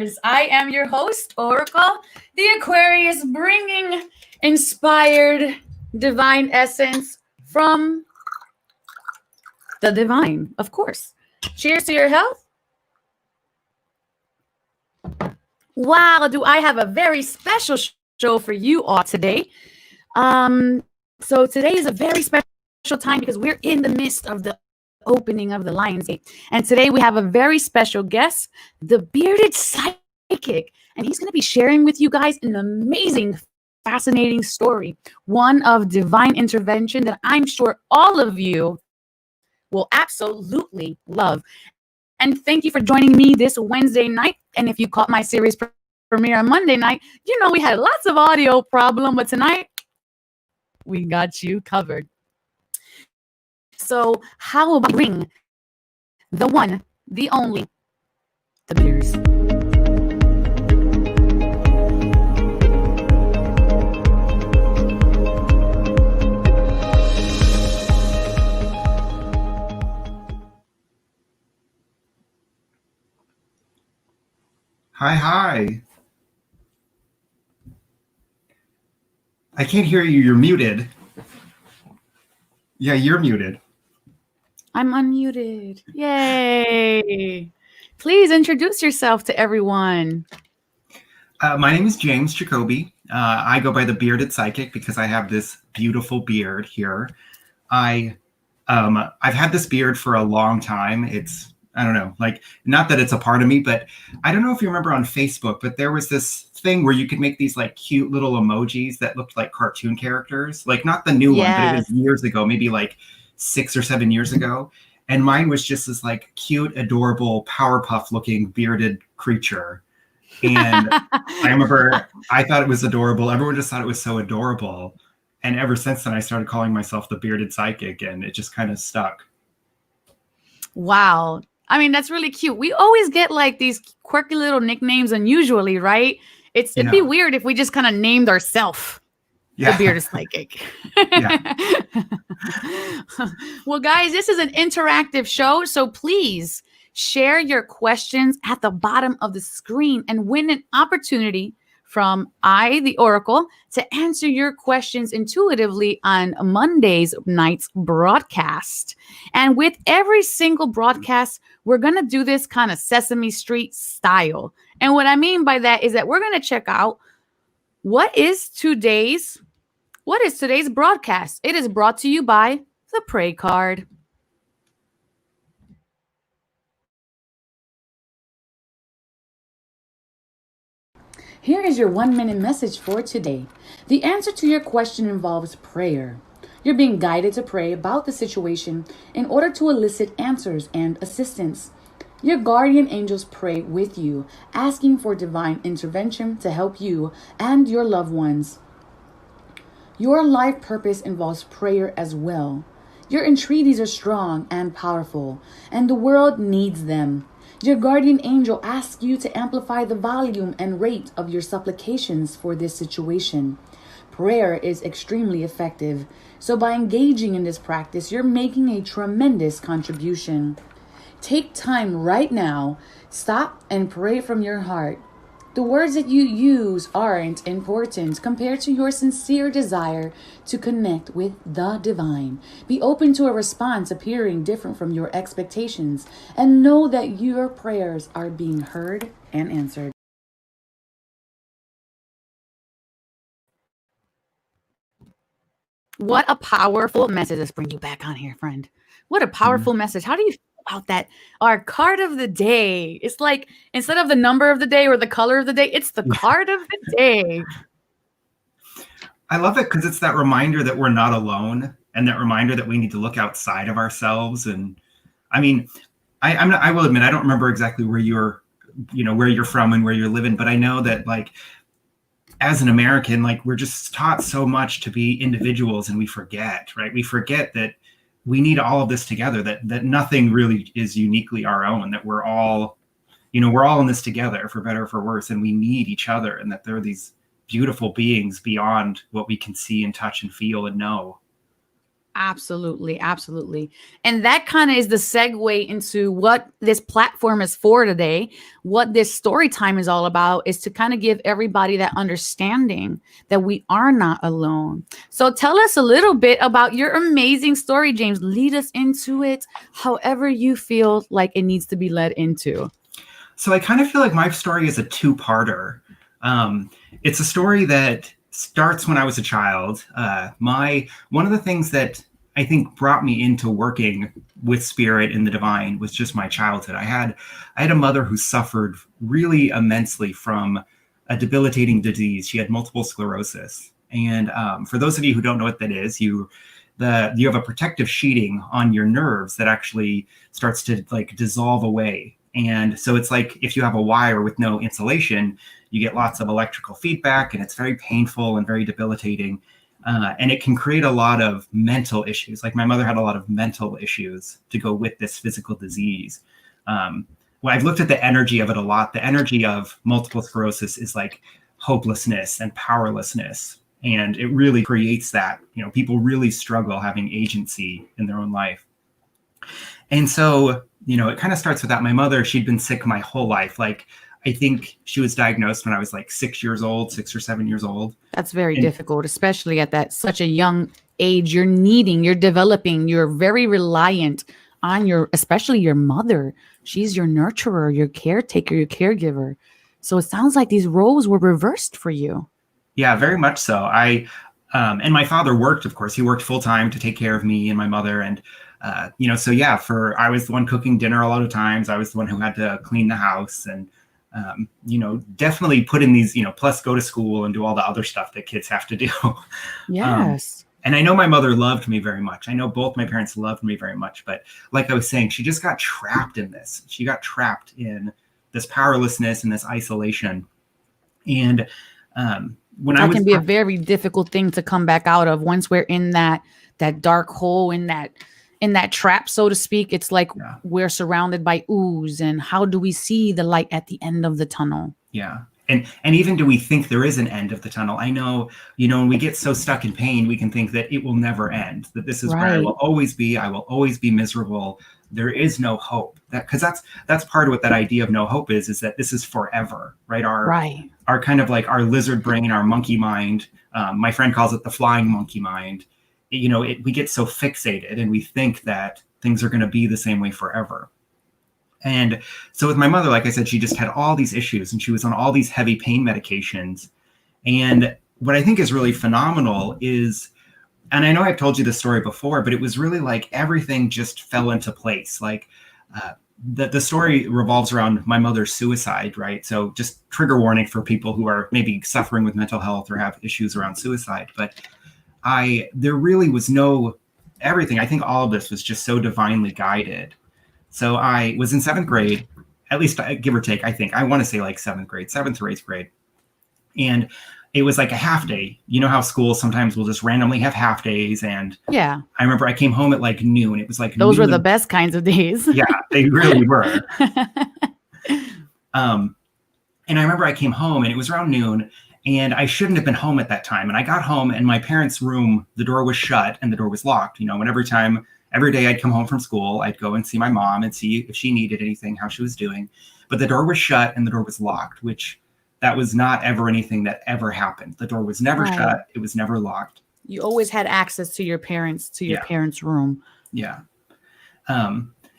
listeners. I am your host, Oracle, the Aquarius, bringing inspired divine essence from the divine, of course. Cheers to your health. Wow, do I have a very special show for you all today. So today is a very special time because we're in the midst of the opening of the Lionsgate. And today we have a very special guest, the Bearded Psychic. And he's going to be sharing with you guys an amazing, fascinating story, one of divine intervention that I'm sure all of you will absolutely love. And thank you for joining me this Wednesday night. And if you caught my series premiere on Monday night, you know we had lots of audio problem, but tonight we got you covered. So how about bring the one, the only, the Beers. Hi. I can't hear you. You're muted. Yeah, you're muted. I'm unmuted. Yay. Please introduce yourself to everyone. My name is James Jacoby. I go by the Bearded Psychic because I have this beautiful beard here. I've had this beard for a long time. I don't know, like, not that it's a part of me, but I don't know if you remember on Facebook, but there was this thing where you could make these like cute little emojis that looked like cartoon characters, like not the new one, but it was years ago, maybe like 6 or 7 years ago. And mine was just this like cute, adorable Powerpuff looking bearded creature. And I remember I thought it was adorable. Everyone just thought it was so adorable. And ever since then, I started calling myself the Bearded Psychic, and it just kind of stuck. Wow. I mean, that's really cute. We always get like these quirky little nicknames unusually, right? It'd be weird if we just kind of named ourselves the Bearded Psychic. Well, guys, this is an interactive show, so please share your questions at the bottom of the screen and win an opportunity from I, the Oracle, to answer your questions intuitively on Monday's night's broadcast. And with every single broadcast, we're going to do this kind of Sesame Street style. And what I mean by that is that we're going to check out what is today's broadcast. It is brought to you by the Pray Card. Here is your 1-minute message for today. The answer to your question involves prayer. You're being guided to pray about the situation in order to elicit answers and assistance. Your guardian angels pray with you, asking for divine intervention to help you and your loved ones. Your life purpose involves prayer as well. Your entreaties are strong and powerful, and the world needs them. Your guardian angel asks you to amplify the volume and rate of your supplications for this situation. Prayer is extremely effective, so by engaging in this practice, you're making a tremendous contribution. Take time right now, stop and pray from your heart. The words that you use aren't important compared to your sincere desire to connect with the divine. Be open to a response appearing different from your expectations and know that your prayers are being heard and answered. What a powerful message. Let's bring you back on here, friend. What a powerful message. How do you about that? Our card of the day. It's like instead of the number of the day or the color of the day, it's the card of the day. I love it because it's that reminder that we're not alone, and that reminder that we need to look outside of ourselves. And I mean, I will admit I don't remember exactly where you're from and where you're living, but I know that like as an American, like we're just taught so much to be individuals, and we forget, right? We forget that we need all of this together, that nothing really is uniquely our own, that we're all in this together for better or for worse, and we need each other, and that there are these beautiful beings beyond what we can see and touch and feel and know. Absolutely, absolutely. And that kind of is the segue into what this platform is for today. What this story time is all about is to kind of give everybody that understanding that we are not alone. So tell us a little bit about your amazing story, James. Lead us into it however you feel like it needs to be led into. So I kind of feel like my story is a two-parter. It's a story that starts when I was a child. One of the things that I think brought me into working with spirit and the divine was just my childhood. I had a mother who suffered really immensely from a debilitating disease. She had multiple sclerosis, and for those of you who don't know what that is, you have a protective sheeting on your nerves that actually starts to like dissolve away. And so it's like if you have a wire with no insulation, you get lots of electrical feedback, and it's very painful and very debilitating. And it can create a lot of mental issues. Like my mother had a lot of mental issues to go with this physical disease. Well, I've looked at the energy of it a lot. The energy of multiple sclerosis is like hopelessness and powerlessness. And it really creates that, people really struggle having agency in their own life. And so, it kind of starts with that. My mother, she'd been sick my whole life. Like, I think she was diagnosed when I was like 6 or 7 years old. That's very difficult, especially at that such a young age. You're developing, you're very reliant on especially your mother. She's your nurturer, your caretaker, your caregiver. So it sounds like these roles were reversed for you. Yeah, very much so. And my father worked, of course, he worked full time to take care of me and my mother. And, so yeah, I was the one cooking dinner a lot of times. I was the one who had to clean the house and, definitely put in these, plus go to school and do all the other stuff that kids have to do. Yes. And I know my mother loved me very much. I know both my parents loved me very much. But like I was saying, she just got trapped in this. She got trapped in this powerlessness and this isolation. And that can be a very difficult thing to come back out of once we're in that dark hole, in that trap, so to speak. It's like we're surrounded by ooze, and how do we see the light at the end of the tunnel? Yeah. And even do we think there is an end of the tunnel? I know, when we get so stuck in pain, we can think that it will never end, that this is where I will always be. I will always be miserable. There is no hope. Because that's part of what that idea of no hope is that this is forever, right? Our kind of like our lizard brain, our monkey mind. My friend calls it the flying monkey mind. We get so fixated and we think that things are going to be the same way forever. And so with my mother, like I said, she just had all these issues and she was on all these heavy pain medications. And what I think is really phenomenal is, and I know I've told you this story before, but it was really like everything just fell into place. Like the story revolves around my mother's suicide, right? So just trigger warning for people who are maybe suffering with mental health or have issues around suicide. But there really was everything. I think all of this was just so divinely guided. So I was in seventh grade, at least give or take, I think. I want to say like seventh or eighth grade. And it was like a half day. You know how schools sometimes will just randomly have half days. And yeah, I remember I came home at like noon. It was like those were the best kinds of days. Yeah, they really were. And I remember I came home and it was around noon. And I shouldn't have been home at that time. And I got home and my parents' room, the door was shut and the door was locked. And every day I'd come home from school, I'd go and see my mom and see if she needed anything, how she was doing. But the door was shut and the door was locked, which that was not ever anything that ever happened. The door was never shut. It was never locked. You always had access to your parents' room. Yeah.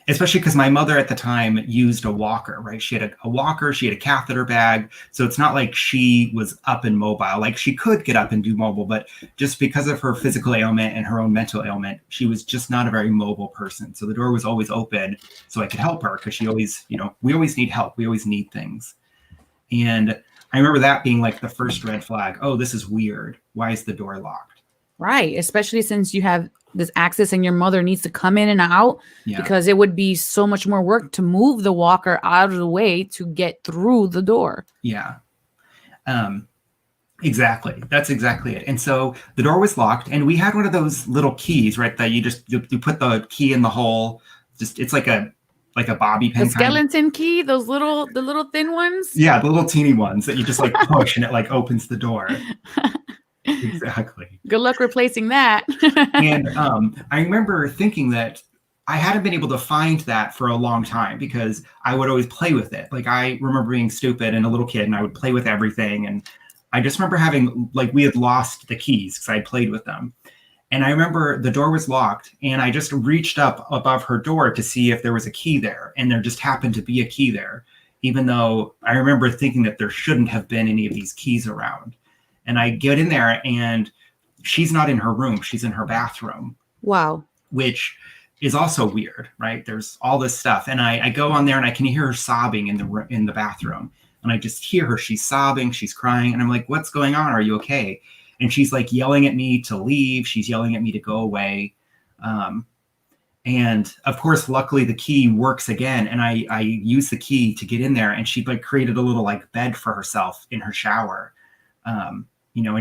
Especially because my mother at the time used a walker, right? She had a walker, she had a catheter bag. So it's not like she was up and mobile. Like she could get up and do mobile, but just because of her physical ailment and her own mental ailment, she was just not a very mobile person. So the door was always open so I could help her because she always, we always need help. We always need things. And I remember that being like the first red flag. Oh, this is weird. Why is the door locked? Right. Especially since you have this access and your mother needs to come in and out because it would be so much more work to move the walker out of the way to get through the door. Yeah. Exactly. That's exactly it. And so the door was locked and we had one of those little keys, right? That you put the key in the hole. It's like a bobby pin. The skeleton key, the little thin ones. Yeah. The little teeny ones that you just like push and it like opens the door. Exactly. Good luck replacing that. And I remember thinking that I hadn't been able to find that for a long time because I would always play with it. Like I remember being stupid and a little kid, and I would play with everything. And I just remember having like we had lost the keys because I had played with them. And I remember the door was locked, and I just reached up above her door to see if there was a key there, and there just happened to be a key there, even though I remember thinking that there shouldn't have been any of these keys around. And I get in there, and she's not in her room; she's in her bathroom. Wow. Which is also weird, right? There's all this stuff, and I go on there, and I can hear her sobbing in the bathroom, and I just hear her. She's sobbing, she's crying, and I'm like, "What's going on? Are you okay?" And she's like yelling at me to leave. She's yelling at me to go away. And of course, luckily the key works again. And I use the key to get in there, and she like created a little like bed for herself in her shower. And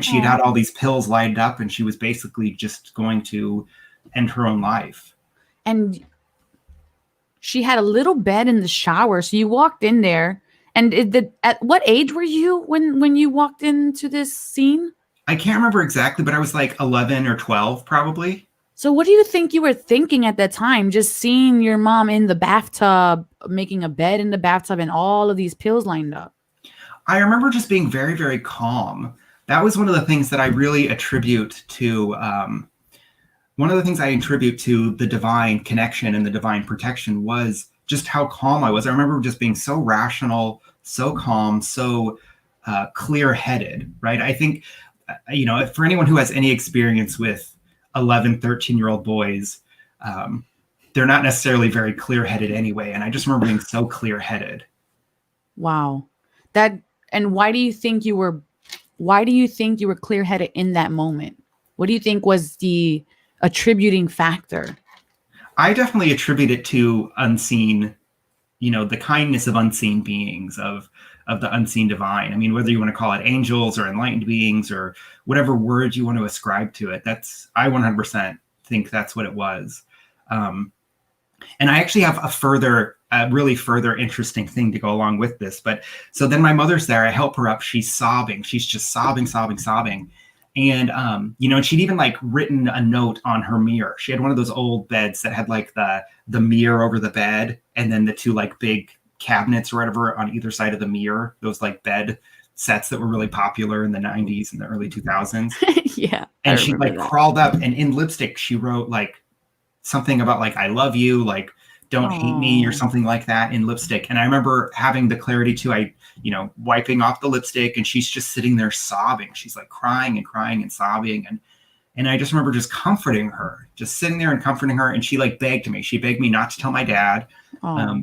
she had all these pills lined up, and she was basically just going to end her own life. And she had a little bed in the shower. So you walked in there, and at what age were you when you walked into this scene? I can't remember exactly, but I was like 11 or 12 probably. So what do you think you were thinking at that time, just seeing your mom in the bathtub, making a bed in the bathtub, and all of these pills lined up? I remember just being very, very calm. That was one of the things that I really attribute to the divine connection and the divine protection was just how calm I was. I remember just being so rational, so calm, so clear-headed, right? I think, for anyone who has any experience with 11, 13-year-old boys, they're not necessarily very clear-headed anyway. And I just remember being so clear-headed. Wow. And why do you think you were clear-headed in that moment? What do you think was the attributing factor? I definitely attribute it to unseen, the kindness of unseen beings, of the unseen divine. I mean, whether you want to call it angels or enlightened beings or whatever word you want to ascribe to it, I 100% think that's what it was. And I actually have a really further interesting thing to go along with this. But so then my mother's there, I help her up. She's sobbing. She's just sobbing. And, and she'd even like written a note on her mirror. She had one of those old beds that had like the mirror over the bed, and then the two like big cabinets or whatever on either side of the mirror, those like bed sets that were really popular in the 90s and the early 2000s. Yeah. And she like crawled up, and in lipstick, she wrote like something about like, I love you, like, don't hate me, or something like that in lipstick. And I remember having the clarity too, wiping off the lipstick, and she's just sitting there sobbing. She's like crying and sobbing. And I just remember just comforting her, just sitting there and comforting her. And she like begged me not to tell my dad,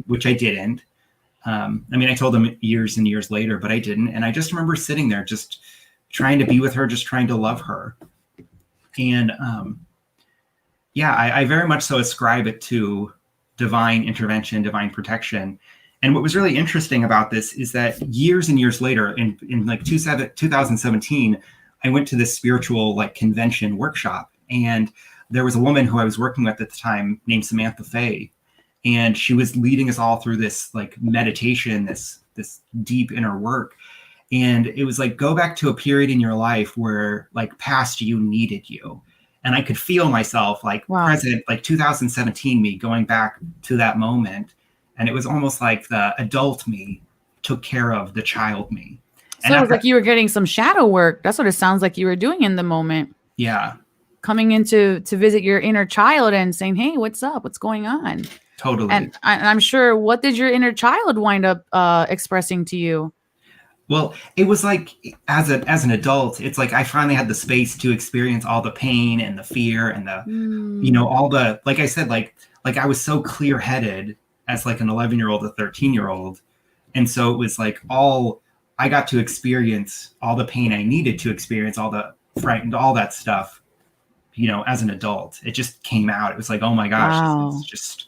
which I didn't. I told him years and years later, but I didn't. And I just remember sitting there, just trying to be with her, just trying to love her. And I very much so ascribe it to divine intervention, divine protection. And what was really interesting about this is that years and years later, in like 2017, I went to this spiritual like convention workshop, and there was a woman who I was working with at the time named Samantha Fay. And she was leading us all through this like meditation, this deep inner work. And it was like, go back to a period in your life where like past you needed you. And I could feel myself like present, like 2017 me going back to that moment. And it was almost like the adult me took care of the child me. So it was like you were getting some shadow work. That's what it sounds like you were doing in the moment. Yeah. Coming in to visit your inner child and saying, hey, what's up? What's going on? Totally. And I'm sure, what did your inner child wind up expressing to you? Well, it was like, as an adult, it's like I finally had the space to experience all the pain and the fear and the, all the, like I said, like I was so clear-headed as like an 11-year-old, a 13-year-old. And so it was like I got to experience all the pain I needed to experience, all the frightened, all that stuff, as an adult. It just came out. It was like, oh my gosh, it's just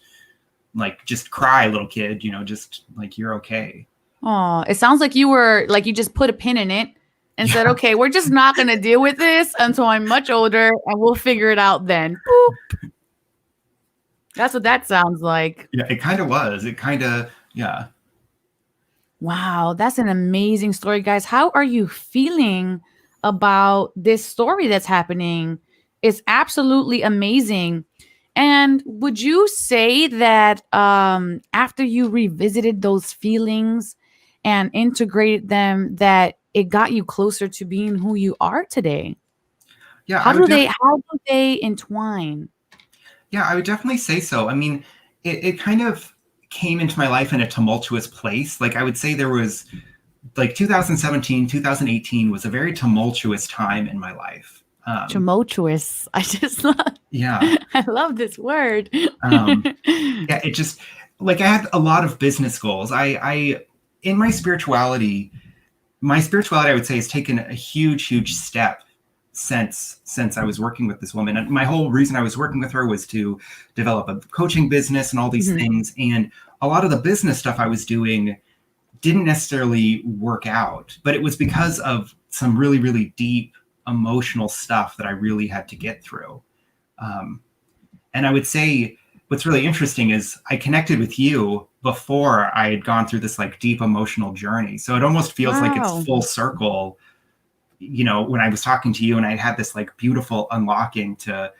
like, just cry, little kid, just like, you're okay. Oh, it sounds like you just put a pin in it and said, okay, we're just not going to deal with this until I'm much older, and we'll figure it out then. Boop. That's what that sounds like. Yeah, it kind of was. It kind of, yeah. Wow, that's an amazing story, guys. How are you feeling about this story that's happening is absolutely amazing. And would you say that after you revisited those feelings and integrated them, that it got you closer to being who you are today? Yeah, I would How do they entwine? yeah, I would definitely say so. I mean, it kind of came into my life in a tumultuous place. Like I would say there was like 2017, 2018 was a very tumultuous time in my life. Tumultuous. I just love, Yeah. I love this word. Um, yeah, it just like I had a lot of business goals. I in my spirituality, I would say, has taken a huge step since I was working with this woman. And my whole reason I was working with her was to develop a coaching business and all these Mhm. things. And a lot of the business stuff I was doing didn't necessarily work out, but it was because of some really deep emotional stuff that I really had to get through. Um, and I would say what's really interesting is I connected with you before I had gone through this like deep emotional journey. So it almost feels like it's Wow. full circle, you know, when I was talking to you and I had this like beautiful unlocking to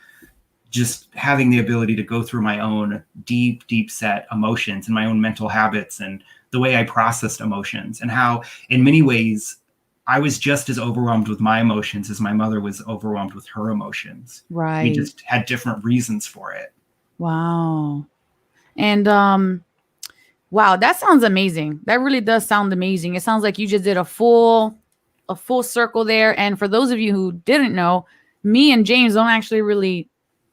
just having the ability to go through my own deep set emotions and my own mental habits and the way I processed emotions, and how in many ways I was just as overwhelmed with my emotions as my mother was overwhelmed with her emotions. We Right. just had different reasons for it. Wow. And wow, that sounds amazing. That really does sound amazing. It sounds like you just did a full circle there. And for those of you who didn't know, me and James don't actually really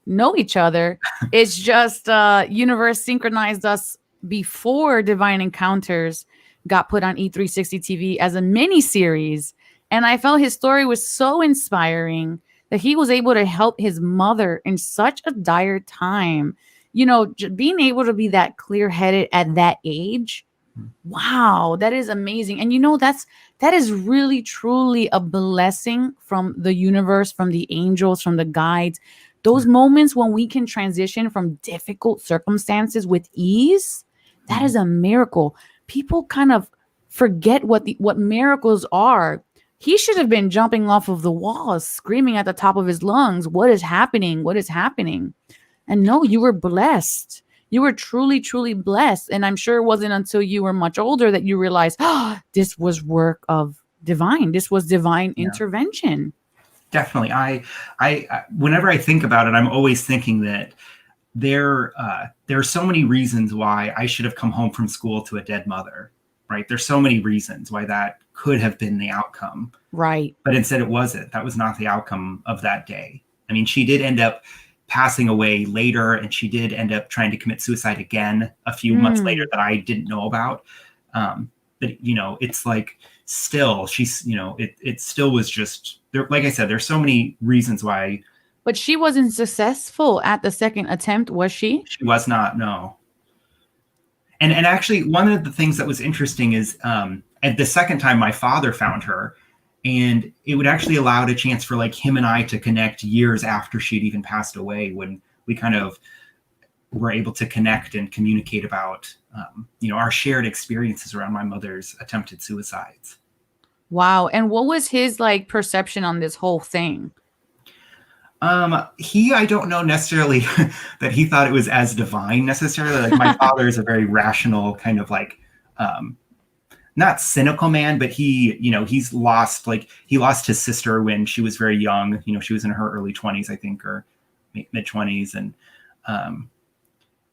know each other. It's just universe synchronized us before Divine Encounters got put on E360 TV as a mini series. And I felt his story was so inspiring that he was able to help his mother in such a dire time. You know, being able to be that clear headed at that age. Wow, that is amazing. And you know, that is really truly a blessing from the universe, from the angels, from the guides. Those moments when we can transition from difficult circumstances with ease, that is a miracle. People kind of forget what miracles are. He should have been jumping off of the walls, screaming at the top of his lungs, "What is happening? What is happening?" And no, you were blessed. You were truly blessed. And I'm sure it wasn't until you were much older that you realized, oh, this was work of divine. This was divine Yeah, intervention. definitely. Whenever I think about it, I'm always thinking that there are so many reasons why I should have come home from school to a dead mother, right? There's so many reasons why that could have been the outcome, Right. but instead it wasn't. That was not the outcome of that day. I mean, she did end up passing away later, and she did end up trying to commit suicide again a few months later Mm. that I didn't know about. But you know, it's like still she's, you know, it still was just there. Like I said, there's so many reasons why But she wasn't successful at the second attempt, was she? she was not. No. And actually, one of the things that was interesting is at the second time my father found her, and it would actually allow a chance for like him and I to connect years after she'd even passed away, when we kind of were able to connect and communicate about you know, our shared experiences around my mother's attempted suicides. Wow. And what was his like perception on this whole thing? I don't know necessarily that he thought it was as divine necessarily. Like my father is a very rational kind of like, um, not cynical man, but he, you know, he lost his sister when she was very young. You know, she was in her early 20s, I think, or mid 20s. And um,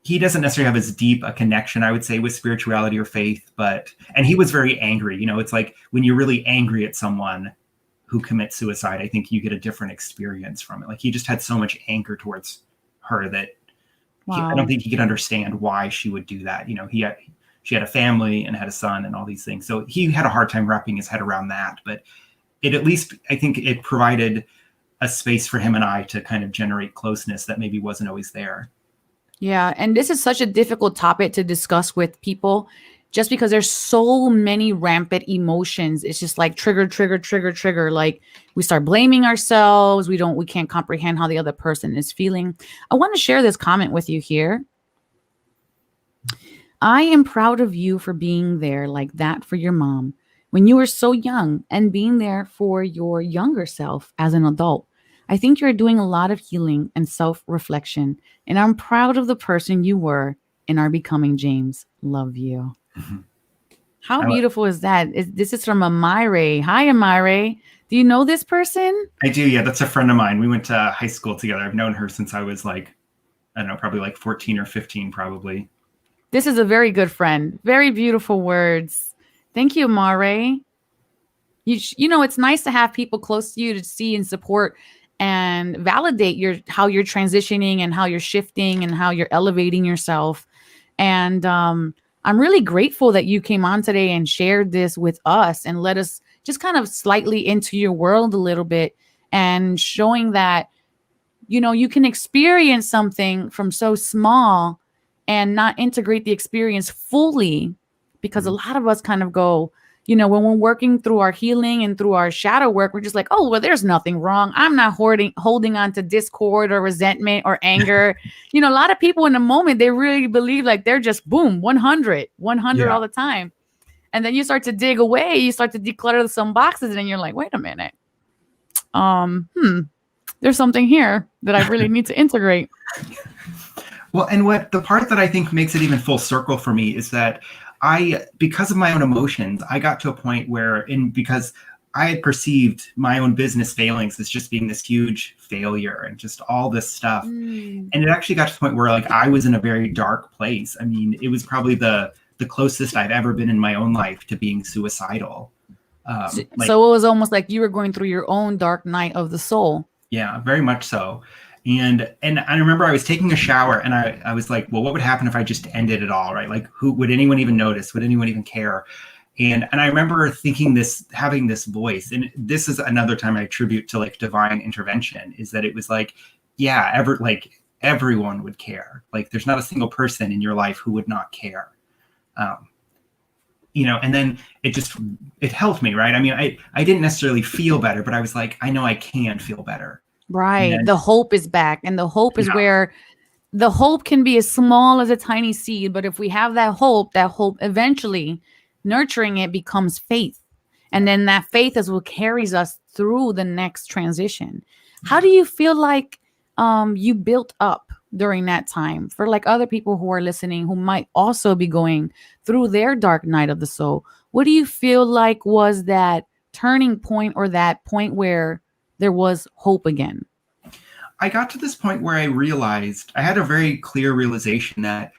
he doesn't necessarily have as deep a connection, I would say, with spirituality or faith, and he was very angry. You know, it's like when you're really angry at someone who commits suicide, I think you get a different experience from it. Like he just had so much anger towards her that I don't Wow. think he could understand why she would do that. You know, she had a family and had a son and all these things. So he had a hard time wrapping his head around that, but it at least, I think it provided a space for him and I to kind of generate closeness that maybe wasn't always there. Yeah, and this is such a difficult topic to discuss with people just because there's so many rampant emotions. It's just like trigger. Like we start blaming ourselves. We can't comprehend how the other person is feeling. I want to share this comment with you here. I am proud of you for being there like that for your mom. when you were so young and being there for your younger self as an adult. I think you're doing a lot of healing and self reflection. And I'm proud of the person you were and are becoming, James. Love you. Mhm. How I, beautiful is that? This is from Amire. Hi, Amire. Do you know this person? I do. Yeah, that's a friend of mine. We went to high school together. I've known her since I was like, I don't know, probably like 14 or 15, probably. This is a very good friend. Very beautiful words. Thank you, Amare. You know, it's nice to have people close to you to see and support and validate your how you're transitioning and how you're shifting and how you're elevating yourself. And I'm really grateful that you came on today and shared this with us and let us just kind of slightly into your world a little bit and showing that, you know, you can experience something from so small and not integrate the experience fully, because a lot of us kind of go, you know, when we're working through our healing and through our shadow work, we're just like, oh, well, there's nothing wrong. I'm not holding on to discord or resentment or anger. You know, a lot of people in the moment, they really believe like they're just boom, 100 Yeah. all the time. And then you start to dig away, you start to declutter some boxes, and then you're like, wait a minute. There's something here that I really need to integrate. Well, and what the part that I think makes it even full circle for me is that because of my own emotions, I got to a point where, because I had perceived my own business failings as just being this huge failure and just all this stuff. And it actually got to the point where like I was in a very dark place. I mean, it was probably the closest I've ever been in my own life to being suicidal. So it was almost like you were going through your own dark night of the soul. Yeah, very much so. And I remember I was taking a shower and I was like, well, what would happen if I just ended it all, right? Like, who would anyone even notice? Would anyone even care? And I remember thinking having this voice, and this is another time I attribute to like divine intervention, is that it was like, yeah, everyone would care. Like, there's not a single person in your life who would not care. You know, and then it helped me, right? I mean, I didn't necessarily feel better, but I was like, I know I can feel better. Right. And the hope is back. And the hope is where the hope can be as small as a tiny seed. But if we have that hope eventually nurturing it becomes faith. And then that faith is what carries us through the next transition. How do you feel like you built up during that time for like other people who are listening who might also be going through their dark night of the soul? What do you feel like was that turning point or that point where there was hope again? I got to this point where I realized, I had a very clear realization that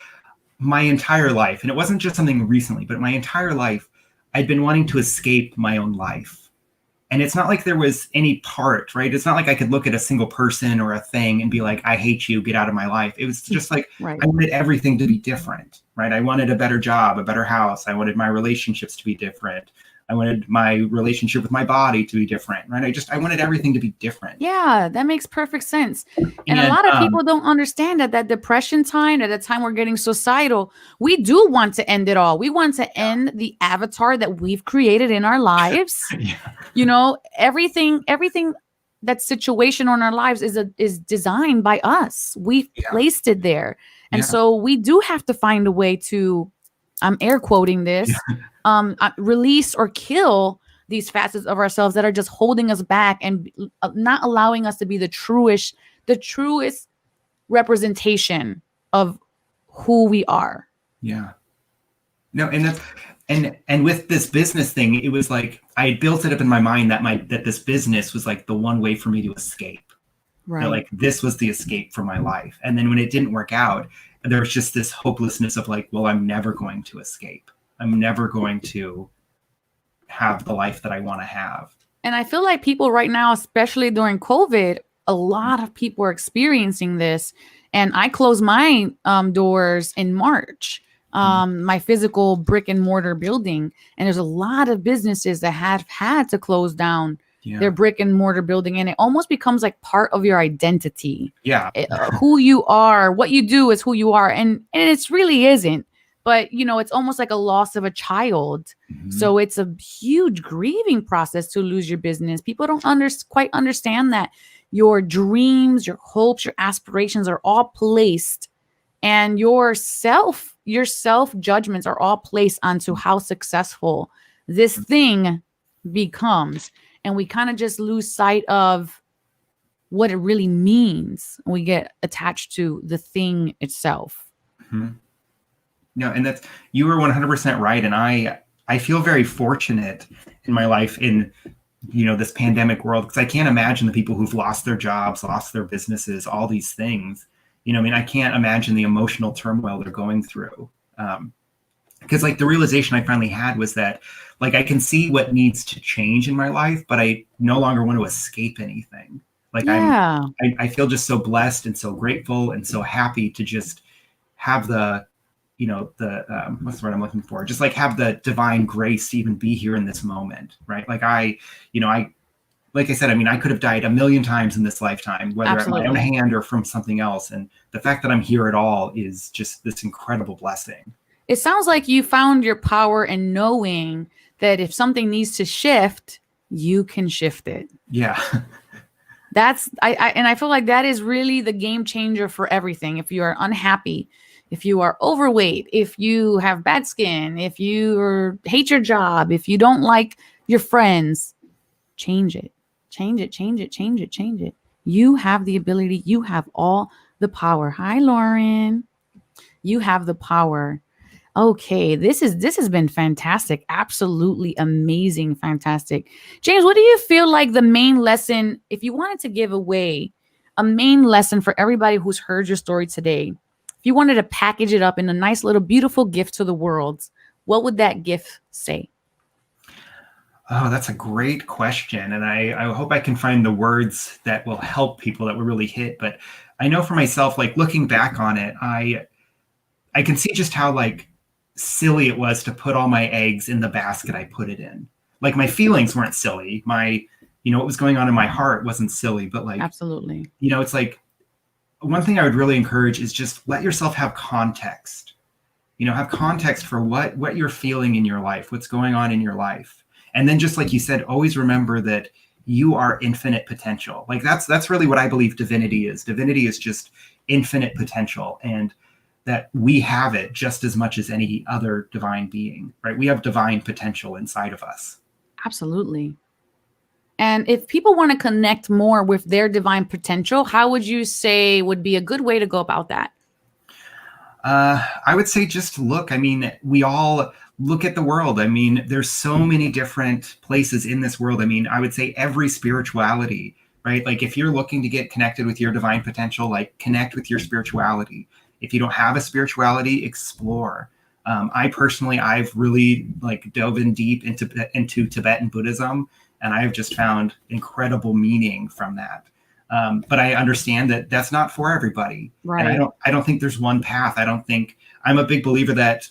my entire life, and it wasn't just something recently, but my entire life, I'd been wanting to escape my own life. And it's not like there was any part, right? It's not like I could look at a single person or a thing and be like, I hate you, get out of my life. It was just like, Right. I wanted everything to be different, right? I wanted a better job, a better house. I wanted my relationships to be different. I wanted my relationship with my body to be different, right? I wanted everything to be different. Yeah, that makes perfect sense. And a lot of people don't understand that depression time, at the time we're getting suicidal, we do want to end it all. We want to end the avatar that we've created in our lives. Yeah. You know, everything that's situational in our lives is designed by us. We've placed it there. And so we do have to find a way to, I'm air quoting this, release or kill these facets of ourselves that are just holding us back and not allowing us to be the truest representation of who we are. Yeah. No, and that's and with this business thing, it was like I had built it up in my mind that this business was like the one way for me to escape. Right. You know, like this was the escape for my life. And then when it didn't work out, there was just this hopelessness of like, well, I'm never going to escape. I'm never going to have the life that I want to have. And I feel like people right now, especially during COVID, a lot of people are experiencing this. And I closed my doors in March, my physical brick and mortar building. And there's a lot of businesses that have had to close down their brick and mortar building. And it almost becomes like part of your identity. Yeah. Who you are, what you do is who you are. And it really isn't. But, you know, it's almost like a loss of a child. Mm-hmm. So it's a huge grieving process to lose your business. People don't quite understand that your dreams, your hopes, your aspirations are all placed, and your self judgments are all placed onto how successful this thing becomes. And we kind of just lose sight of what it really means. We get attached to the thing itself. Mm-hmm. No, and that's, you were 100% right. And I feel very fortunate in my life in, this pandemic world, because I can't imagine the people who've lost their jobs, lost their businesses, all these things. I can't imagine the emotional turmoil they're going through. Because like the realization I finally had was that like I can see what needs to change in my life, but I no longer want to escape anything. Like Yeah. I feel just so blessed and so grateful and so happy to just have the, what's the word I'm looking for? Just like have the divine grace to even be here in this moment, right? Like like I said, I could have died a million times in this lifetime, whether Absolutely. at my own hand or from something else. And the fact that I'm here at all is just this incredible blessing. It sounds like you found your power in knowing that if something needs to shift, you can shift it. Yeah. That's I feel like that is really the game changer for everything. If you are unhappy, if you are overweight, if you have bad skin, if you hate your job, if you don't like your friends, change it. Change it, change it, change it, change it. You have the ability, you have all the power. Hi, Lauren. You have the power. Okay, this has been fantastic. Absolutely amazing, fantastic. James, what do you feel like the main lesson, if you wanted to give away a main lesson for everybody who's heard your story today, if you wanted to package it up in a nice little beautiful gift to the world, what would that gift say? Oh, that's a great question. And I hope I can find the words that will help people, that will really hit. But I know for myself, like looking back on it, I can see just how like silly it was to put all my eggs in the basket I put it in. Like my feelings weren't silly. What was going on in my heart wasn't silly, but like, Absolutely. It's like one thing I would really encourage is just let yourself have context, have context for what you're feeling in your life, what's going on in your life. And then just like you said, always remember that you are infinite potential. Like that's really what I believe divinity is. Divinity is just infinite potential, and that we have it just as much as any other divine being, right? We have divine potential inside of us. Absolutely. And if people want to connect more with their divine potential, how would you say would be a good way to go about that? I would say just look. We all look at the world. There's so many different places in this world. I would say every spirituality, right? Like if you're looking to get connected with your divine potential, like connect with your spirituality. If you don't have a spirituality, explore. I've really like dove in deep into Tibetan Buddhism, and I've just found incredible meaning from that. But I understand that that's not for everybody. Right. And I don't think there's one path. I'm a big believer that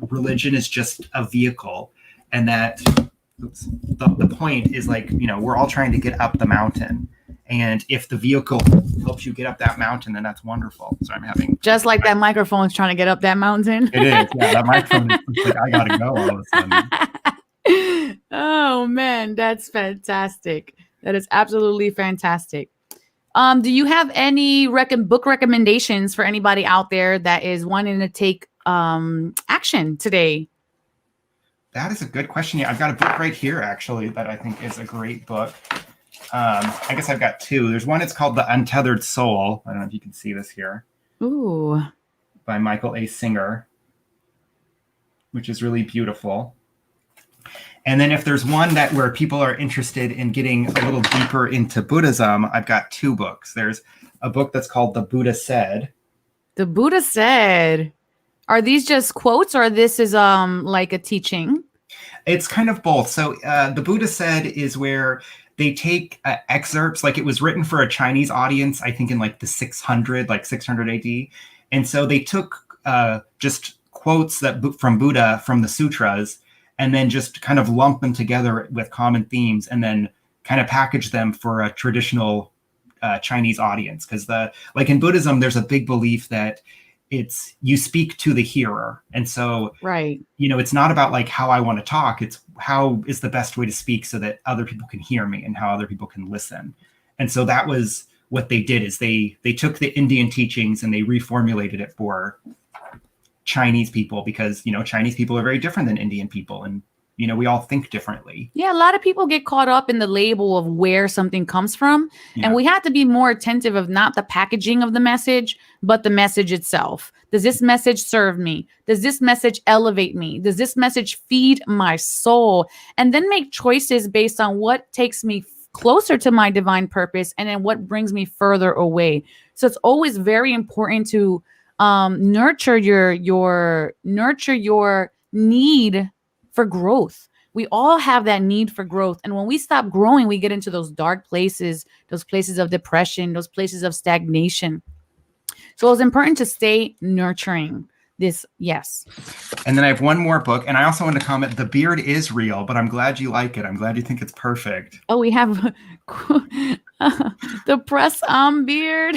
religion is just a vehicle, and that the point is like, we're all trying to get up the mountain. And if the vehicle helps you get up that mountain, then that's wonderful. So I'm having just like that microphone is trying to get up that mountain. It is. Yeah, that microphone is like, I gotta go all of a sudden. Oh man, that's fantastic. That is absolutely fantastic. Do you have any book recommendations for anybody out there that is wanting to take action today? That is a good question. Yeah, I've got a book right here actually that I think is a great book. I guess I've got two. There's one, it's called The Untethered Soul. I don't know if you can see this here. Ooh. By Michael A. Singer, which is really beautiful. And then if there's one where people are interested in getting a little deeper into Buddhism, I've got two books. There's a book that's called The Buddha Said. The Buddha Said. Are these just quotes, or this is like a teaching? It's kind of both. So The Buddha Said is where they take excerpts, like it was written for a Chinese audience, I think in like the 600 AD. And so they took just quotes from Buddha from the sutras, and then just kind of lump them together with common themes, and then kind of package them for a traditional Chinese audience. Because like in Buddhism, there's a big belief that you speak to the hearer. And so, right. It's not about like how I want to talk. It's how is the best way to speak so that other people can hear me and how other people can listen. And so that was what they did, is they took the Indian teachings and they reformulated it for Chinese people, because, Chinese people are very different than Indian people. And, we all think differently. Yeah, a lot of people get caught up in the label of where something comes from. Yeah. And we have to be more attentive of not the packaging of the message, but the message itself. Does this message serve me? Does this message elevate me? Does this message feed my soul? And then make choices based on what takes me closer to my divine purpose and then what brings me further away. So it's always very important to nurture your need for growth. We all have that need for growth. And when we stop growing, we get into those dark places, those places of depression, those places of stagnation. So it's important to stay nurturing this. Yes. And then I have one more book. And I also want to comment, the beard is real, but I'm glad you like it. I'm glad you think it's perfect. Oh, we have the press on beard.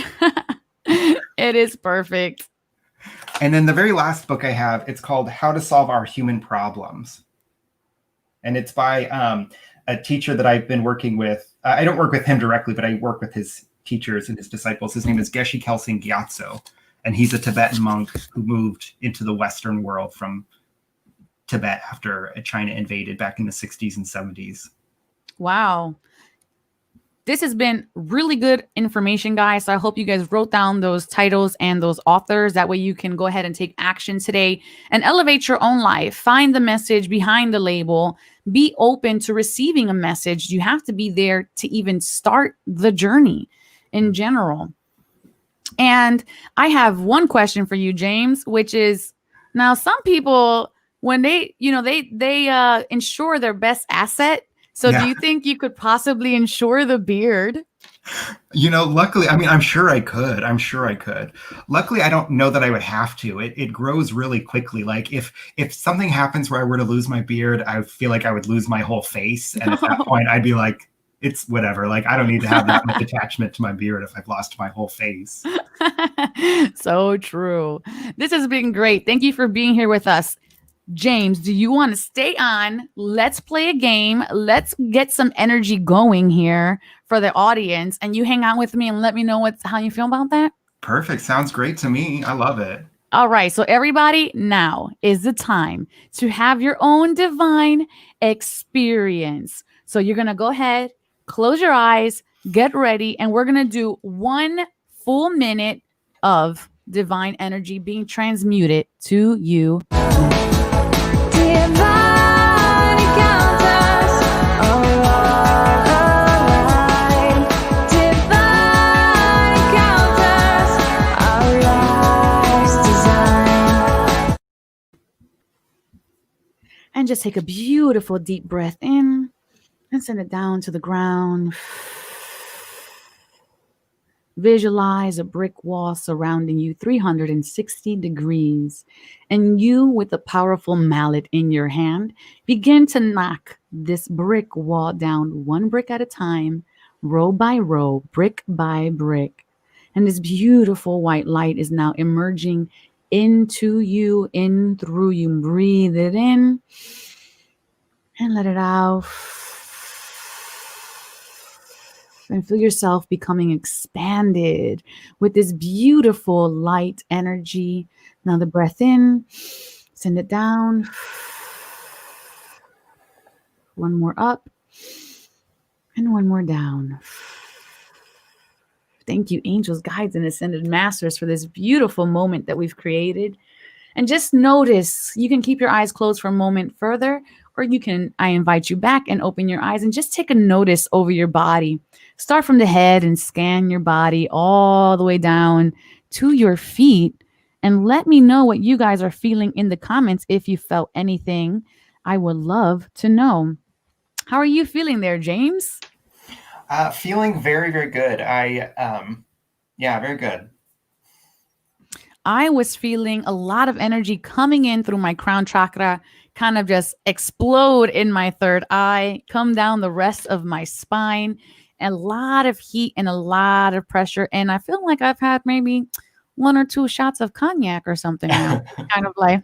It is perfect. And then the very last book I have, it's called How to Solve Our Human Problems. And it's by a teacher that I've been working with. I don't work with him directly, but I work with his teachers and his disciples. His name is Geshe Kelsang Gyatso. And he's a Tibetan monk who moved into the Western world from Tibet after China invaded back in the 60s and 70s. Wow. This has been really good information, guys. So I hope you guys wrote down those titles and those authors. That way you can go ahead and take action today and elevate your own life. Find the message behind the label. Be open to receiving a message. You have to be there to even start the journey in general. And I have one question for you, James, which is, now some people, when they insure their best asset. So do you think you could possibly insure the beard? Luckily, I'm sure I could. Luckily, I don't know that I would have to. It grows really quickly. Like if something happens where I were to lose my beard, I feel like I would lose my whole face. And at that point, I'd be like, it's whatever. Like, I don't need to have that much attachment to my beard if I've lost my whole face. So true. This has been great. Thank you for being here with us. James, do you want to stay on? Let's play a game. Let's get some energy going here for the audience. And you hang out with me and let me know how you feel about that. Perfect. Sounds great to me. I love it. All right. So everybody, now is the time to have your own divine experience. So you're going to go ahead, close your eyes, get ready, and we're going to do 1 full minute of divine energy being transmuted to you. And just take a beautiful deep breath in and send it down to the ground. Visualize a brick wall surrounding you 360 degrees. And you, with a powerful mallet in your hand, begin to knock this brick wall down 1 brick at a time, row by row, brick by brick. And this beautiful white light is now emerging into you, in through you. Breathe it in and let it out. And feel yourself becoming expanded with this beautiful light energy. Now the breath in, send it down. 1 more up and 1 more down. Thank you, angels, guides, and ascended masters, for this beautiful moment that we've created. And just notice, you can keep your eyes closed for a moment further, or I invite you back and open your eyes and just take a notice over your body. Start from the head and scan your body all the way down to your feet. And let me know what you guys are feeling in the comments. If you felt anything, I would love to know. How are you feeling there, James? Feeling very, very good. Very good. I was feeling a lot of energy coming in through my crown chakra, kind of just explode in my third eye, come down the rest of my spine, a lot of heat and a lot of pressure. And I feel like I've had maybe 1 or 2 shots of cognac or something. Kind of like,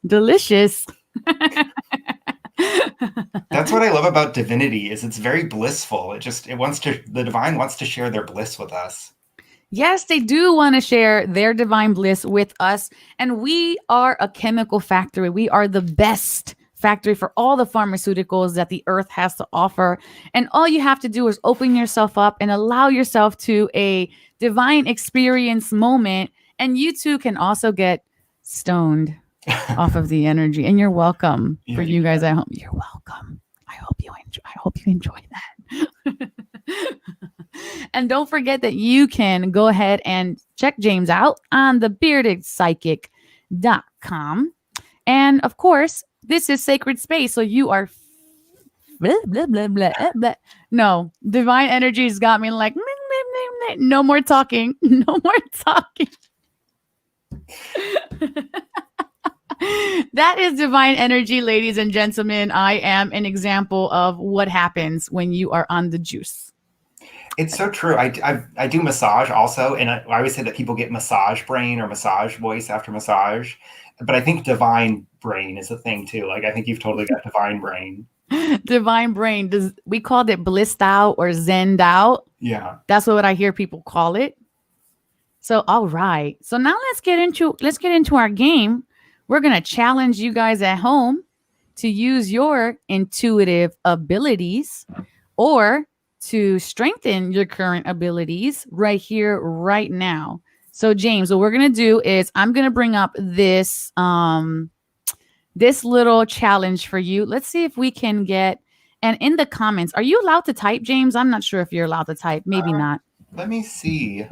delicious. That's what I love about divinity, is it's very blissful. The divine wants to share their bliss with us. Yes, they do want to share their divine bliss with us. And we are a chemical factory. We are the best factory for all the pharmaceuticals that the earth has to offer. And all you have to do is open yourself up and allow yourself to a divine experience moment. And you too can also get stoned off of the energy. And you're welcome. For you guys at home, you're welcome. I hope you enjoy that. And don't forget that you can go ahead and check James out on thebeardedpsychic.com. And of course, this is sacred space. So you are blah, blah, blah, blah, blah. No, divine energies got me like no more talking. No more talking. That is divine energy, ladies and gentlemen. I am an example of what happens when you are on the juice. It's so true. I do massage also, and I always say that people get massage brain or massage voice after massage, but I think divine brain is a thing too. Like I think you've totally got divine brain. Divine brain. We called it blissed out or zened out. Yeah, that's what I hear people call it. So all right. So now let's get into our game. We're going to challenge you guys at home to use your intuitive abilities or to strengthen your current abilities right here, right now. So James, what we're going to do is I'm going to bring up this, this little challenge for you. Let's see if we can get, and in the comments, are you allowed to type, James? I'm not sure if you're allowed to type. Maybe not. Let me see.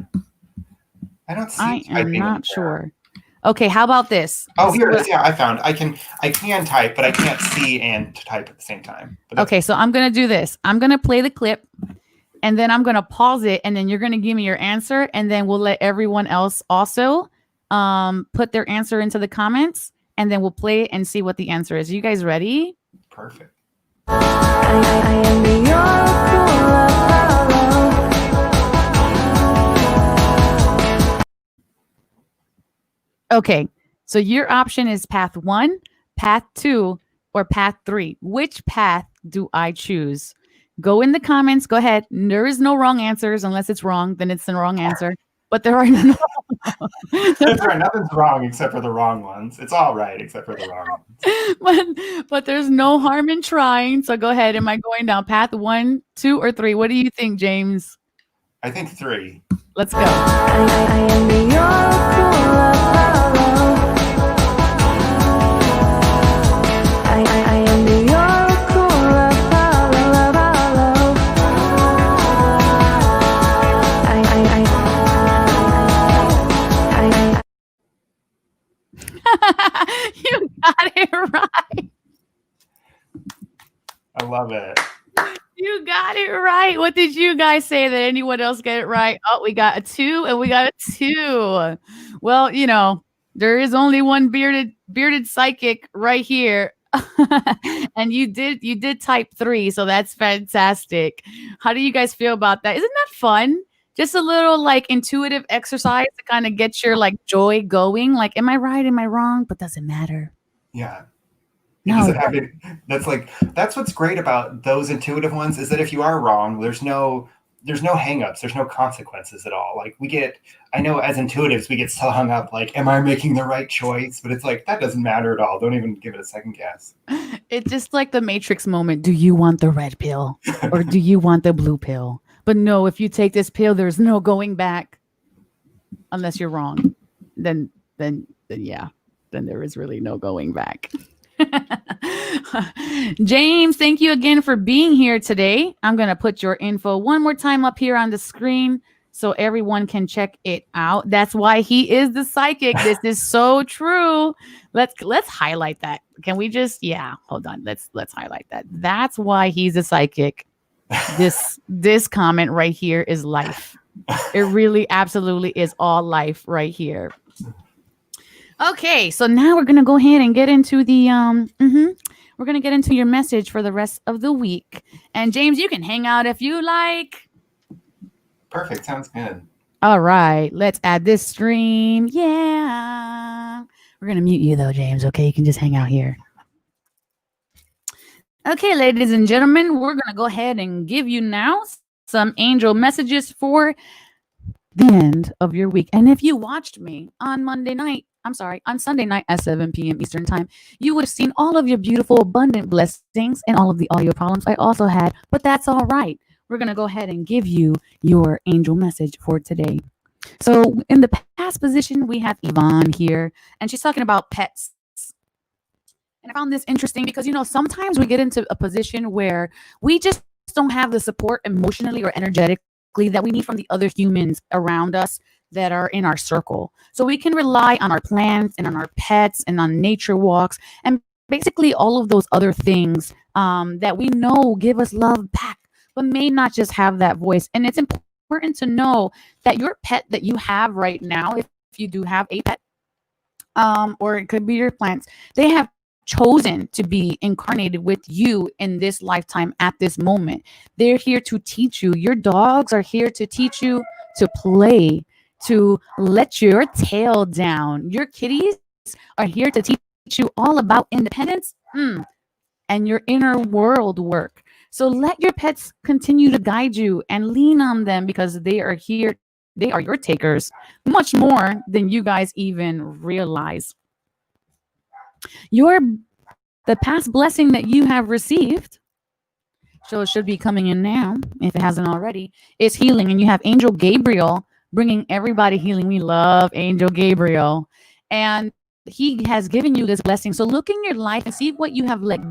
I don't see. I am not sure. Okay, how about this? Oh, here it is. Yeah, I found. I can type, but I can't see and type at the same time. Okay, so I'm gonna do this. I'm gonna play the clip, and then I'm gonna pause it, and then you're gonna give me your answer, and then we'll let everyone else also put their answer into the comments, and then we'll play it and see what the answer is. Are you guys ready? Perfect. I am Okay, so your option is path 1, path 2, or path 3. Which path do I choose? Go in the comments. Go ahead. There is no wrong answers unless it's wrong. Then it's the wrong answer. But there are no. That's right. Nothing's wrong except for the wrong ones. It's all right except for the wrong ones. But there's no harm in trying. So go ahead. Am I going down path 1, 2, or 3? What do you think, James? I think 3. Let's go. I am You got it right. I love it. You got it right. What did you guys say? Did anyone else get it right? Oh, we got a 2 and we got a 2. Well, you know, there is only one bearded psychic right here. And you did type 3, so that's fantastic. How do you guys feel about that? Isn't that fun? Just a little like intuitive exercise to kind of get your like joy going. Like, am I right? Am I wrong? But does it matter? Yeah. No. That's what's great about those intuitive ones is that if you are wrong, there's no hangups, there's no consequences at all. Like I know as intuitives, we get so hung up, like, am I making the right choice? But it's like, that doesn't matter at all. Don't even give it a second guess. It's just like the Matrix moment. Do you want the red pill or do you want the blue pill? But no, if you take this pill, there's no going back unless you're wrong. Then yeah, then there is really no going back. James, thank you again for being here today. I'm going to put your info one more time up here on the screen so everyone can check it out. That's why he is the psychic. This is so true. Let's highlight that. Can we just, hold on. Let's highlight that. That's why he's a psychic. This comment right here is life. It really absolutely is all life right here. Okay, so now we're gonna go ahead and get into the we're gonna get into your message for the rest of the week. And James, you can hang out if you like. Perfect, sounds good. All right, let's add this stream. Yeah, we're gonna mute you though, James. Okay, you can just hang out here. Okay, ladies and gentlemen, we're gonna go ahead and give you now some angel messages for the end of your week. And if you watched me on Monday night, on Sunday night at 7 p.m. Eastern Time, you would have seen all of your beautiful, abundant blessings and all of the audio problems I also had, but that's all right. We're going to go ahead and give you your angel message for today. So, in the past position, we have Yvonne here, and she's talking about pets. And I found this interesting because, sometimes we get into a position where we just don't have the support emotionally or energetically that we need from the other humans around us that are in our circle. So we can rely on our plants and on our pets and on nature walks and basically all of those other things that we know give us love back, but may not just have that voice. And it's important to know that your pet that you have right now, if you do have a pet, or it could be your plants, they have chosen to be incarnated with you in this lifetime at this moment. They're here to teach you. Your dogs are here to teach you to play, to let your tail down. Your kitties are here to teach you all about independence and your inner world work. So let your pets continue to guide you and lean on them because they are here. They are your takers much more than you guys even realize. The past blessing that you have received, so it should be coming in now if it hasn't already, is healing. And you have Angel Gabriel bringing everybody healing. We love Angel Gabriel. And he has given you this blessing. So look in your life and see what you have let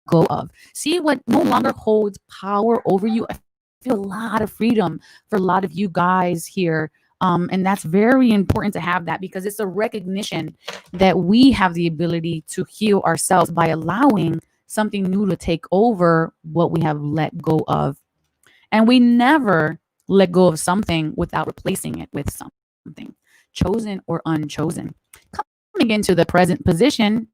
go of. See what no longer holds power over you. I feel a lot of freedom for a lot of you guys here. And that's very important to have that because it's a recognition that we have the ability to heal ourselves by allowing something new to take over what we have let go of. And we never let go of something without replacing it with something, chosen or unchosen. Coming into the present position,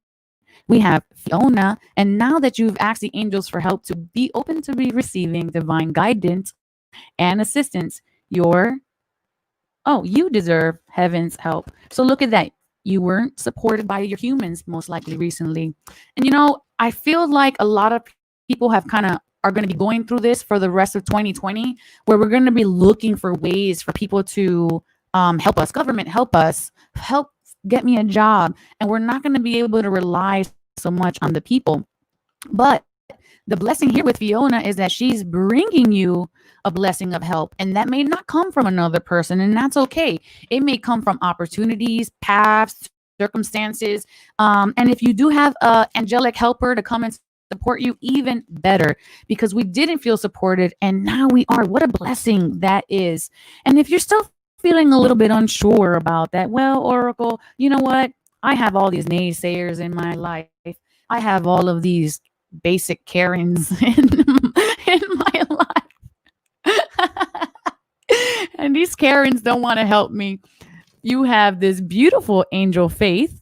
we have Fiona. And now that you've asked the angels for help to be open to be receiving divine guidance and assistance, you deserve heaven's help. So look at that. You weren't supported by your humans most likely recently. And I feel like a lot of people are going to be going through this for the rest of 2020, where we're going to be looking for ways for people to help us. Government, help us. Help get me a job. And we're not going to be able to rely so much on the people. But the blessing here with Fiona is that she's bringing you a blessing of help. And that may not come from another person, and that's okay. It may come from opportunities, paths, circumstances. And if you do have an angelic helper to come and support you, even better, because we didn't feel supported and now we are. What a blessing that is. And if you're still feeling a little bit unsure about that, well, Oracle, you know what? I have all these naysayers in my life. I have all of these basic Karens in my life. And these Karens don't want to help me. You have this beautiful angel Faith,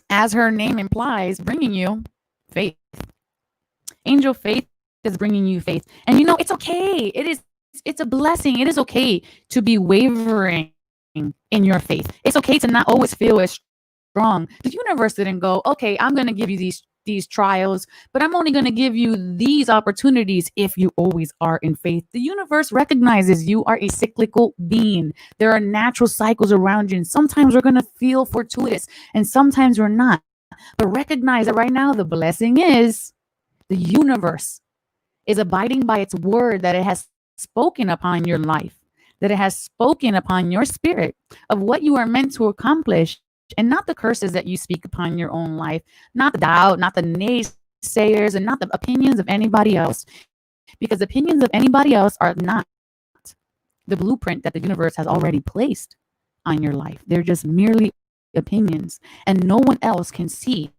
as her name implies, bringing you faith. Angel Faith is bringing you faith. And it's okay. It's a blessing. It is okay to be wavering in your faith. It's okay to not always feel as strong. The universe didn't go, okay, I'm going to give you these trials, but I'm only going to give you these opportunities if you always are in faith. The universe recognizes you are a cyclical being. There are natural cycles around you, and sometimes we're going to feel fortuitous and sometimes we're not. But recognize that right now the blessing is the universe is abiding by its word that it has spoken upon your life, that it has spoken upon your spirit of what you are meant to accomplish, and not the curses that you speak upon your own life, not the doubt, not the naysayers, and not the opinions of anybody else. Because opinions of anybody else are not the blueprint that the universe has already placed on your life. They're just merely opinions, and no one else can see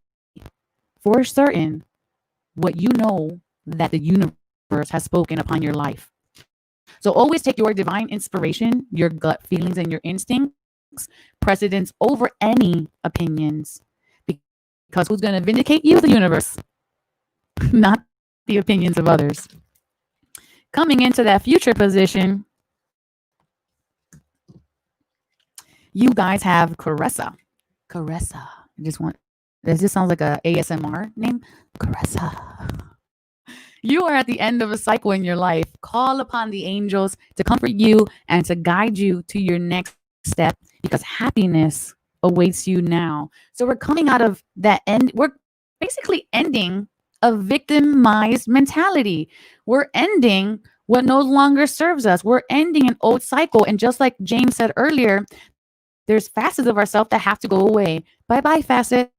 for certain what you know that the universe has spoken upon your life. So always take your divine inspiration, your gut feelings, and your instincts precedence over any opinions, because who's going to vindicate you? The universe, not the opinions of others. Coming into that future position, you guys have Caressa. This just sounds like a ASMR name. Caressa. You are at the end of a cycle in your life. Call upon the angels to comfort you and to guide you to your next step, because happiness awaits you now. So we're coming out of that end. We're basically ending a victimized mentality. We're ending what no longer serves us. We're ending an old cycle. And just like James said earlier, there's facets of ourselves that have to go away. Bye-bye facets.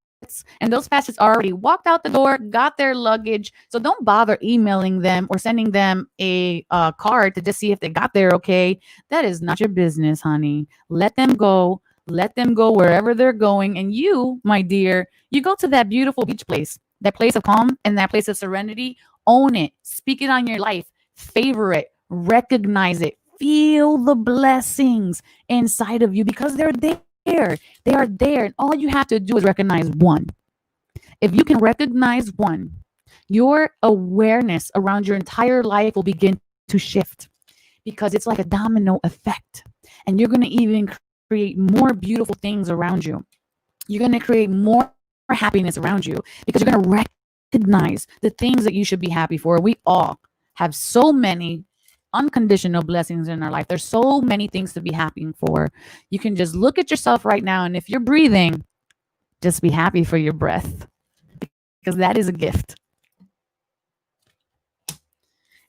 And those facets already walked out the door, got their luggage. So don't bother emailing them or sending them a card to just see if they got there okay. That is not your business, honey. Let them go. Let them go wherever they're going. And you, my dear, you go to that beautiful beach place, that place of calm and that place of serenity. Own it. Speak it on your life. Favor it. Recognize it. Feel the blessings inside of you because they're there. They are there. And all you have to do is recognize one. If you can recognize one, your awareness around your entire life will begin to shift because it's like a domino effect. And you're going to even create more beautiful things around you. You're going to create more happiness around you because you're going to recognize the things that you should be happy for. We all have so many unconditional blessings in our life. There's so many things to be happy for. You can just look at yourself right now, and if you're breathing, just be happy for your breath because that is a gift.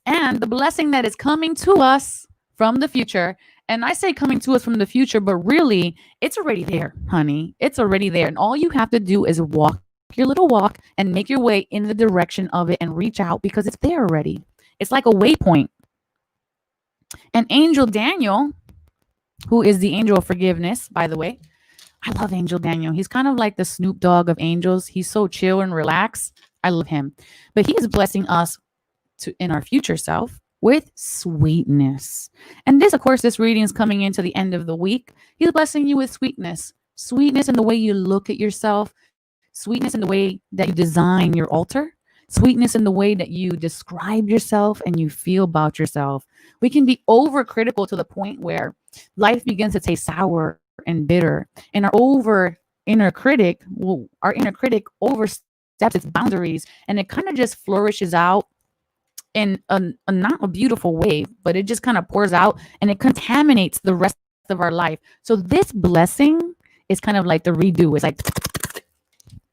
And the blessing that is coming to us from the future, and I say coming to us from the future, but really it's already there, honey. It's already there. And all you have to do is walk your little walk and make your way in the direction of it and reach out because it's there already. It's like a waypoint. And Angel Daniel, who is the angel of forgiveness, by the way, I love Angel Daniel. He's kind of like the Snoop Dogg of angels. He's so chill and relaxed. I love him. But he is blessing us in our future self with sweetness. And this, of course, this reading is coming into the end of the week. He's blessing you with sweetness. Sweetness in the way you look at yourself. Sweetness in the way that you design your altar. Sweetness in the way that you describe yourself and you feel about yourself. We can be overcritical to the point where life begins to taste sour and bitter. And our inner critic oversteps its boundaries and it kind of just flourishes out in a not a beautiful way, but it just kind of pours out and it contaminates the rest of our life. So this blessing is kind of like the redo. It's like,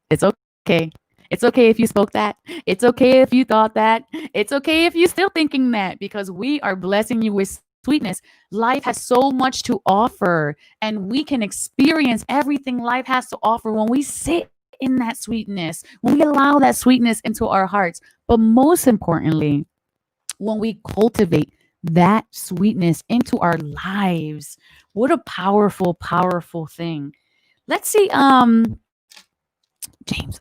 it's okay. It's okay if you spoke that. It's okay if you thought that. It's okay if you're still thinking that because we are blessing you with sweetness. Life has so much to offer and we can experience everything life has to offer when we sit in that sweetness, when we allow that sweetness into our hearts. But most importantly, when we cultivate that sweetness into our lives, what a powerful, powerful thing. Let's see. James,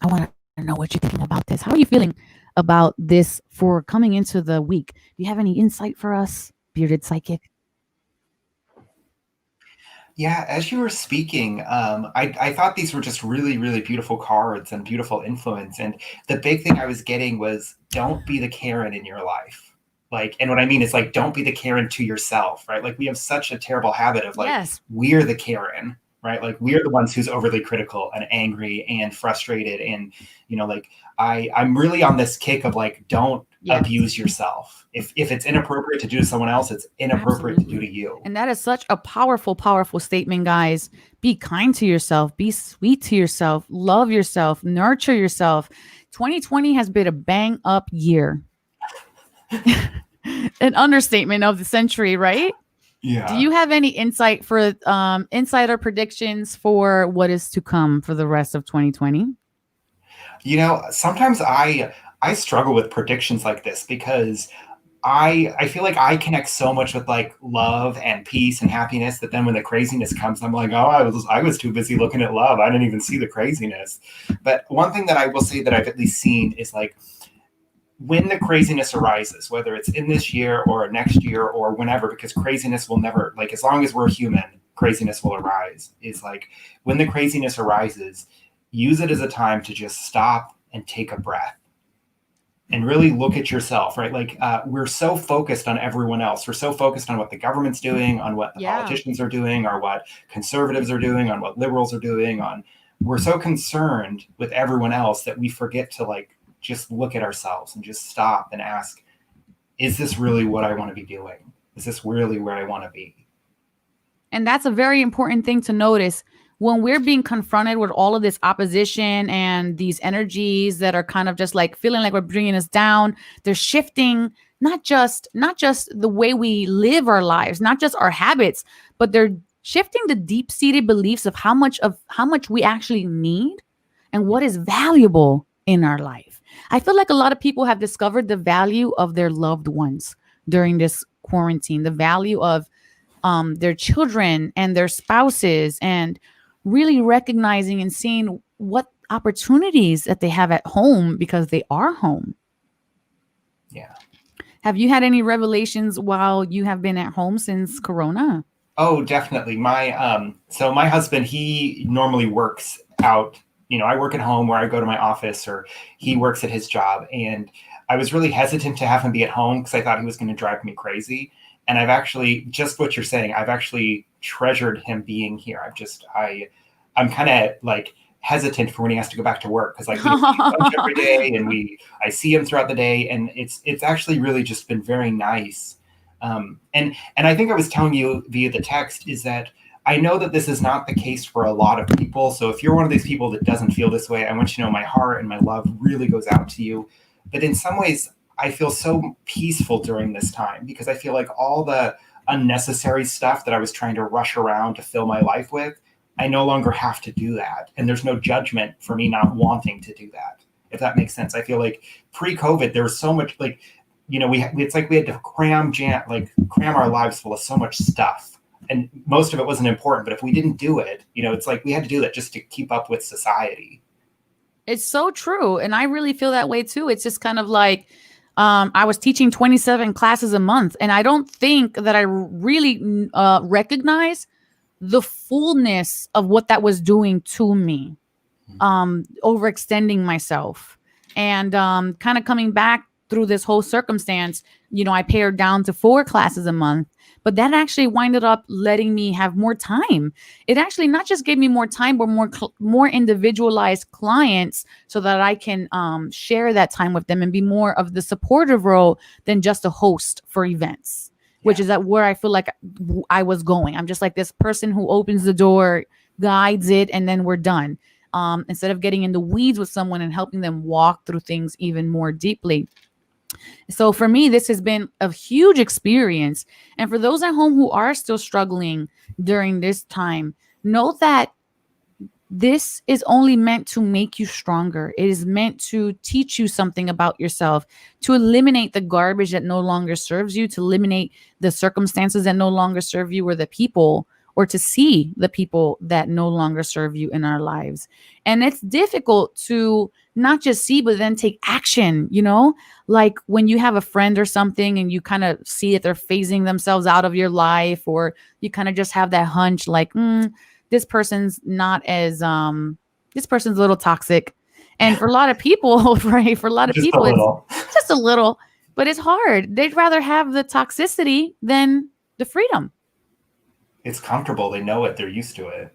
I want to know what you're thinking about this. How are you feeling about this for coming into the week? Do you have any insight for us, Bearded Psychic? Yeah, as you were speaking, I thought these were just really, really beautiful cards and beautiful influence. And the big thing I was getting was don't be the Karen in your life. Like, and what I mean is like, don't be the Karen to yourself, right? Like we have such a terrible habit of like, Yes. we're the Karen, right? Like we're the ones who's overly critical and angry and frustrated. And, you know, like I'm really on this kick of like, don't abuse yourself. If it's inappropriate to do to someone else, it's inappropriate to do to you. And that is such a powerful, powerful statement, guys. Be kind to yourself. Be sweet to yourself. Love yourself. Nurture yourself. 2020 has been a bang up year. An understatement of the century, right? Yeah. Do you have any insight for insider predictions for what is to come for the rest of 2020? You know, sometimes I struggle with predictions like this because I feel like I connect so much with like love and peace and happiness that then when the craziness comes, I'm like, oh, I was too busy looking at love. I didn't even see the craziness. But one thing that I will say that I've at least seen is like when the craziness arises, whether it's in this year or next year or whenever, because craziness will never, like, as long as we're human, craziness will arise. Is like when the craziness arises, use it as a time to just stop and take a breath and really look at yourself, right? Like we're so focused on everyone else. We're so focused on what the government's doing, on what the politicians are doing, or what conservatives are doing, on what liberals are doing, we're so concerned with everyone else that we forget to like just look at ourselves and just stop and ask, is this really what I want to be doing? Is this really where I want to be? And that's a very important thing to notice. when we're being confronted with all of this opposition and these energies that are kind of just like feeling like we're bringing us down, they're shifting not just the way we live our lives, not just our habits, but they're shifting the deep-seated beliefs of how much we actually need and what is valuable in our life. I feel like a lot of people have discovered the value of their loved ones during this quarantine, the value of their children and their spouses, and really recognizing and seeing what opportunities that they have at home because they are home. Yeah. Have you had any revelations while you have been at home since Corona? Oh, definitely. So my husband, he normally works out. I work at home where I go to my office, or he works at his job. And I was really hesitant to have him be at home because I thought he was going to drive me crazy. And I've actually, just what you're saying, I've actually treasured him being here. I'm kind of like hesitant for when he has to go back to work, because like we see lunch every day, and I see him throughout the day, and it's actually really just been very nice. And I think I was telling you via the text is that I know that this is not the case for a lot of people. So if you're one of these people that doesn't feel this way, I want you to know my heart and my love really goes out to you. But in some ways, I feel so peaceful during this time, because I feel like all the unnecessary stuff that I was trying to rush around to fill my life with, I no longer have to do that. And there's no judgment for me not wanting to do that, if that makes sense. I feel like pre-COVID, there was so much like, it's like we had to cram our lives full of so much stuff. And most of it wasn't important, but if we didn't do it, it's like we had to do that just to keep up with society. It's so true. And I really feel that way too. It's just kind of like, I was teaching 27 classes a month, and I don't think that I really recognize the fullness of what that was doing to me, overextending myself, and kind of coming back through this whole circumstance. I pared down to 4 classes a month, but that actually winded up letting me have more time. It actually not just gave me more time, but more individualized clients, so that I can share that time with them and be more of the supportive role than just a host for events. Which is where I feel like I was going. I'm just like this person who opens the door, guides it, and then we're done. Instead of getting in the weeds with someone and helping them walk through things even more deeply. So for me, this has been a huge experience. And for those at home who are still struggling during this time, know that this is only meant to make you stronger. It is meant to teach you something about yourself, to eliminate the garbage that no longer serves you, to eliminate the circumstances that no longer serve you, or the people, or to see the people that no longer serve you in our lives. And it's difficult to not just see, but then take action, like when you have a friend or something and you kind of see that they're phasing themselves out of your life, or you kind of just have that hunch like, this person's not as, this person's a little toxic. And for a lot of people, right? For a lot of Just people, it's just a little, but it's hard. They'd rather have the toxicity than the freedom. It's comfortable. They know it. They're used to it.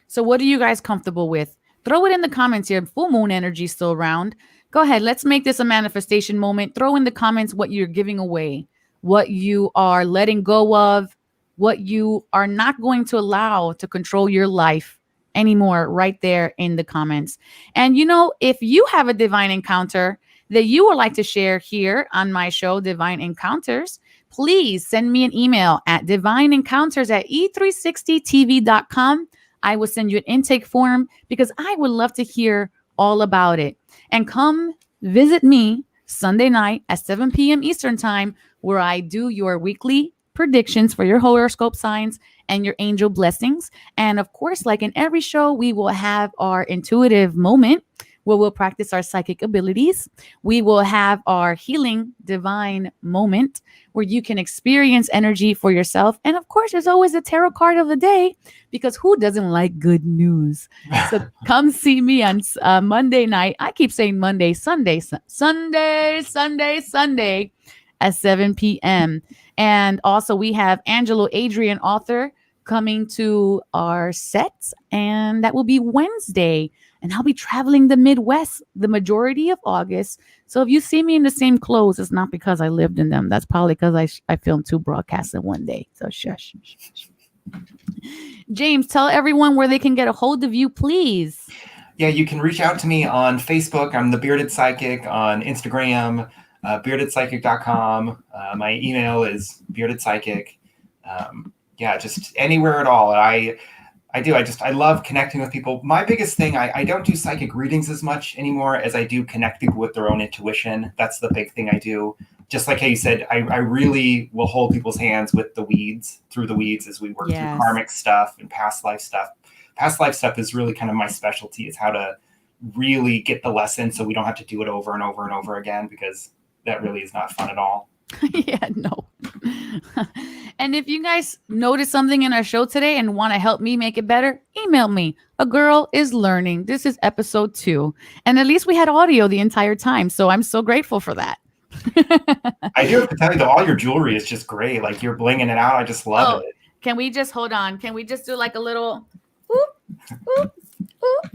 So what are you guys comfortable with? Throw it in the comments here. Full moon energy still around. Go ahead. Let's make this a manifestation moment. Throw in the comments what you're giving away, what you are letting go of, what you are not going to allow to control your life anymore, right there in the comments. And if you have a divine encounter that you would like to share here on my show, Divine Encounters, please send me an email at divineencounters@e360tv.com. I will send you an intake form because I would love to hear all about it. And come visit me Sunday night at 7 p.m. Eastern time, where I do your weekly predictions for your horoscope signs and your angel blessings. And of course, like in every show, we will have our intuitive moment where we'll practice our psychic abilities. We will have our healing divine moment where you can experience energy for yourself. And of course, there's always a tarot card of the day, because who doesn't like good news? So come see me on Monday night. I keep saying Sunday at 7 p.m. And also we have Angelo Adrian, author, coming to our set, and that will be Wednesday. And I'll be traveling the Midwest the majority of August. So if you see me in the same clothes, it's not because I lived in them. That's probably because I filmed 2 broadcasts in one day. So shush. James, tell everyone where they can get a hold of you, please. Yeah, you can reach out to me on Facebook. I'm the Bearded Psychic. On Instagram, beardedpsychic.com. My email is beardedpsychic. Yeah, just anywhere at all. I love connecting with people. My biggest thing, I don't do psychic readings as much anymore as I do connect people with their own intuition. That's the big thing I do. Just like how you said, I really will hold people's hands with the weeds, through the weeds, as we work through karmic stuff and past life stuff. Past life stuff is really kind of my specialty, is how to really get the lesson so we don't have to do it over and over and over again, because that really is not fun at all. Yeah, no. And if you guys notice something in our show today and want to help me make it better, email me. A Girl is Learning. This is episode 2. And at least we had audio the entire time. So I'm so grateful for that. I do have to tell you, though, all your jewelry is just great. Like, you're blinging it out. I just love it. Can we just hold on? Can we just do like a little whoop, whoop, whoop?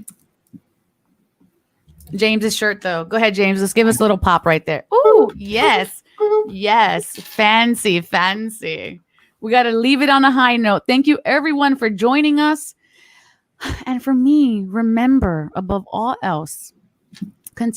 James's shirt, though. Go ahead, James. Let's give us a little pop right there. Ooh, yes. Yes. Fancy, fancy. We got to leave it on a high note. Thank you, everyone, for joining us. And for me, remember, above all else, continue